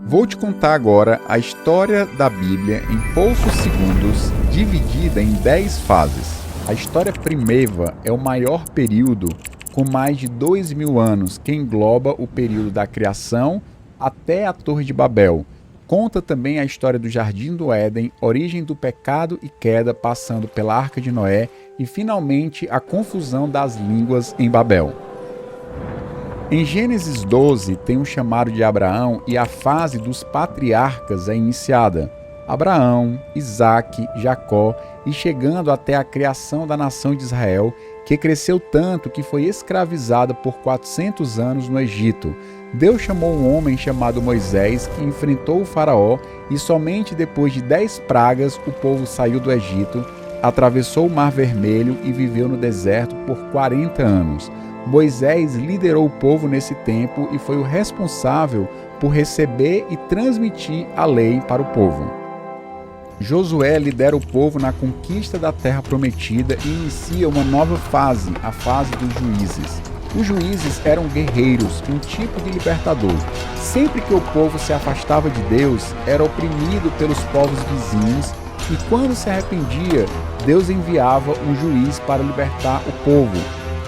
Vou te contar agora a história da Bíblia em poucos segundos, dividida em 10 fases. A história primeva é o maior período, com mais de 2.000 anos, que engloba o período da criação até a Torre de Babel. Conta também a história do Jardim do Éden, origem do pecado e queda, passando pela Arca de Noé e, finalmente, a confusão das línguas em Babel. Em Gênesis 12 tem um chamado de Abraão e a fase dos patriarcas é iniciada. Abraão, Isaque, Jacó e chegando até a criação da nação de Israel, que cresceu tanto que foi escravizada por 400 anos no Egito. Deus chamou um homem chamado Moisés, que enfrentou o faraó, e somente depois de 10 pragas o povo saiu do Egito, atravessou o Mar Vermelho e viveu no deserto por 40 anos. Moisés liderou o povo nesse tempo e foi o responsável por receber e transmitir a lei para o povo. Josué lidera o povo na conquista da terra prometida e inicia uma nova fase, a fase dos juízes. Os juízes eram guerreiros, um tipo de libertador. Sempre que o povo se afastava de Deus, era oprimido pelos povos vizinhos e quando se arrependia, Deus enviava um juiz para libertar o povo.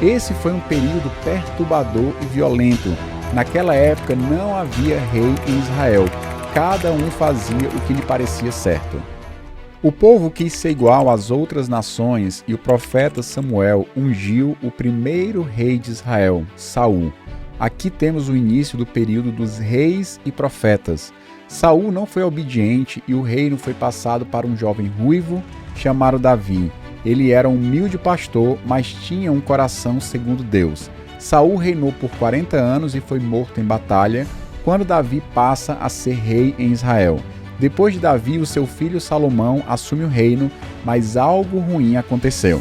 Esse foi um período perturbador e violento. Naquela época não havia rei em Israel. Cada um fazia o que lhe parecia certo. O povo quis ser igual às outras nações e o profeta Samuel ungiu o primeiro rei de Israel, Saul. Aqui temos o início do período dos reis e profetas. Saul não foi obediente e o reino foi passado para um jovem ruivo chamado Davi. Ele era um humilde pastor, mas tinha um coração segundo Deus. Saul reinou por 40 anos e foi morto em batalha, quando Davi passa a ser rei em Israel. Depois de Davi, o seu filho Salomão assume o reino, mas algo ruim aconteceu.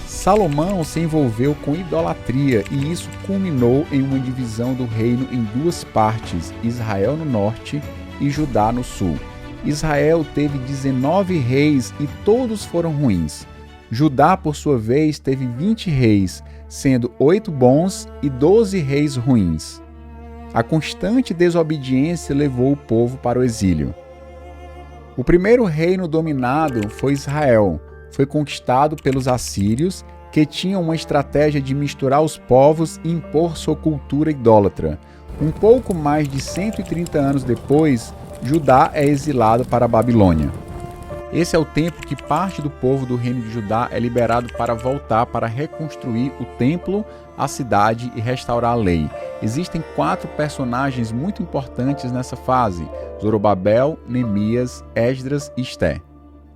Salomão se envolveu com idolatria e isso culminou em uma divisão do reino em duas partes, Israel no norte e Judá no sul. Israel teve 19 reis e todos foram ruins. Judá, por sua vez, teve 20 reis, sendo 8 bons e 12 reis ruins. A constante desobediência levou o povo para o exílio. O primeiro reino dominado foi Israel. Foi conquistado pelos assírios, que tinham uma estratégia de misturar os povos e impor sua cultura idólatra. Um pouco mais de 130 anos depois, Judá é exilado para a Babilônia. Esse é o tempo que parte do povo do reino de Judá é liberado para voltar para reconstruir o templo, a cidade e restaurar a lei. Existem 4 personagens muito importantes nessa fase: Zorobabel, Neemias, Esdras e Esté.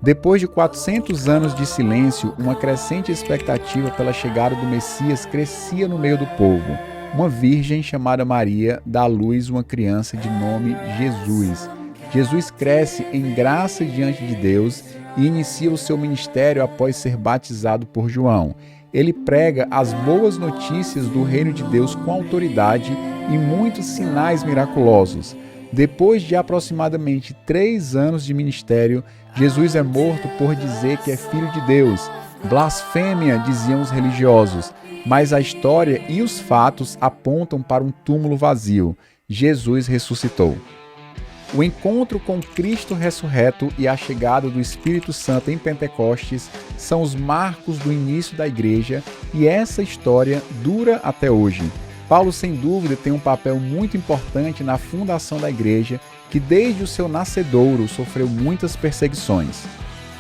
Depois de 400 anos de silêncio, uma crescente expectativa pela chegada do Messias crescia no meio do povo. Uma virgem chamada Maria dá à luz uma criança de nome Jesus. Jesus cresce em graça diante de Deus e inicia o seu ministério após ser batizado por João. Ele prega as boas notícias do reino de Deus com autoridade e muitos sinais miraculosos. Depois de aproximadamente 3 anos de ministério, Jesus é morto por dizer que é filho de Deus. Blasfêmia, diziam os religiosos, mas a história e os fatos apontam para um túmulo vazio. Jesus ressuscitou. O encontro com Cristo ressurreto e a chegada do Espírito Santo em Pentecostes são os marcos do início da igreja e essa história dura até hoje. Paulo, sem dúvida, tem um papel muito importante na fundação da igreja, que desde o seu nascedouro sofreu muitas perseguições.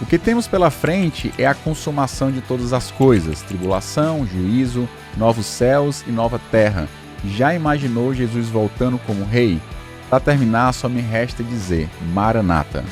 O que temos pela frente é a consumação de todas as coisas, tribulação, juízo, novos céus e nova terra. Já imaginou Jesus voltando como rei? Para terminar, só me resta dizer: Maranata.